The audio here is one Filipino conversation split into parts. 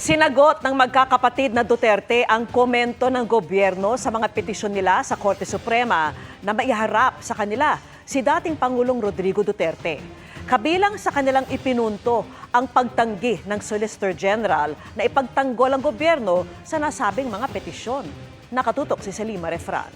Sinagot ng magkakapatid na Duterte ang komento ng gobyerno sa mga petisyon nila sa Korte Suprema na maiharap sa kanila si dating Pangulong Rodrigo Duterte. Kabilang sa kanilang ipinunto ang pagtanggi ng Solicitor General na ipagtanggol ang gobyerno sa nasabing mga petisyon. Nakatutok si Salima Refran.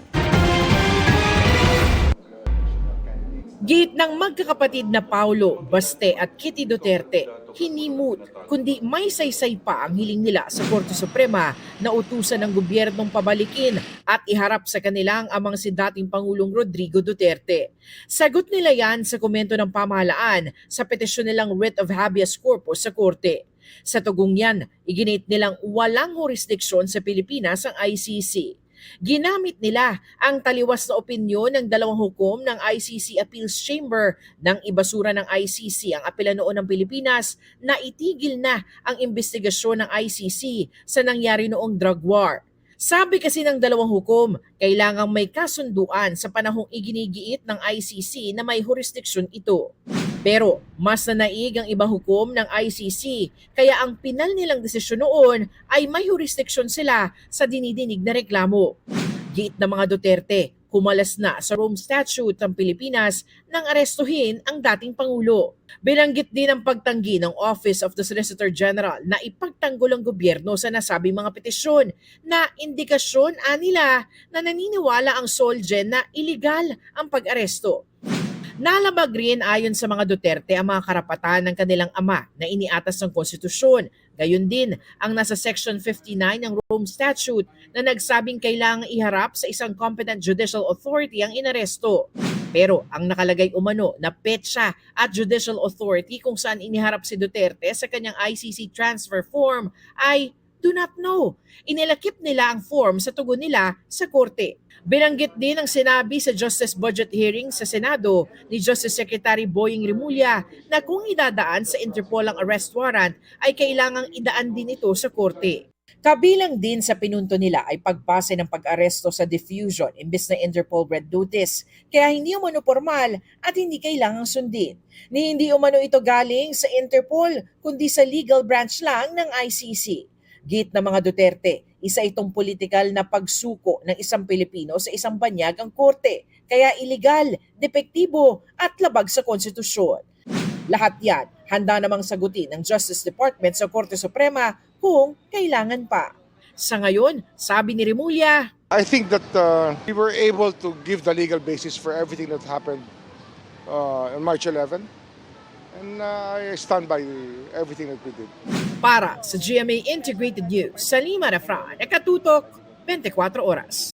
Git ng magkakapatid na Paulo, Baste at Kitty Duterte, hinimut kundi may saysay pa ang hiling nila sa Korte Suprema na utusan ng gobyernong pabalikin at iharap sa kanilang amang si dating Pangulong Rodrigo Duterte. Sagot nila yan sa komento ng pamahalaan sa petisyon nilang writ of habeas corpus sa Korte. Sa tugong yan, iginit nilang walang jurisdiksyon sa Pilipinas ang ICC. Ginamit nila ang taliwas na opinyon ng dalawang hukom ng ICC Appeals Chamber nang ibasura ng ICC ang apela noon ng Pilipinas na itigil na ang investigasyon ng ICC sa nangyari noong drug war. Sabi kasi ng dalawang hukom, kailangang may kasunduan sa panahong iginigiit ng ICC na may jurisdiksyon ito. Pero mas nanaig ang ibang hukom ng ICC, kaya ang pinal nilang desisyon noon ay may jurisdiksyon sila sa dinidinig na reklamo. Giit ng mga Duterte, kumalas na sa Rome Statute ng Pilipinas nang arestuhin ang dating Pangulo. Binanggit din ang pagtanggi ng Office of the Solicitor General na ipagtanggol ang gobyerno sa nasabing mga petisyon na indikasyon nila na naniniwala ang Solgen na iligal ang pag-aresto. Nalabag rin ayon sa mga Duterte ang mga karapatan ng kanilang ama na iniatas ng konstitusyon. Gayon din ang nasa Section 59 ng Rome Statute na nagsabing kailangang iharap sa isang competent judicial authority ang inaresto. Pero ang nakalagay umano na petsa at judicial authority kung saan iniharap si Duterte sa kanyang ICC transfer form ay do not know. Inilakip nila ang form sa tugon nila sa korte. Binanggit din ang sinabi sa Justice Budget Hearing sa Senado ni Justice Secretary Boying Rimulya na kung idadaan sa Interpol ang arrest warrant ay kailangang idaan din ito sa korte. Kabilang din sa pinunto nila ay pagpasa ng pag-aresto sa diffusion imbes na Interpol red notice, kaya hindi umano formal at hindi kailangang sundin. Ni hindi umano ito galing sa Interpol kundi sa legal branch lang ng ICC. Git ng mga Duterte, isa itong politikal na pagsuko ng isang Pilipino sa isang banyagang korte, kaya iligal, depektibo at labag sa konstitusyon. Lahat yan handa namang sagutin ng Justice Department sa Korte Suprema kung kailangan pa. Sa ngayon, sabi ni Rimulya, I think that we were able to give the legal basis for everything that happened on March 11. And I stand by everything that we did. para sa GMA Integrated News, Salima Refran, Nakatutok, 24 Oras.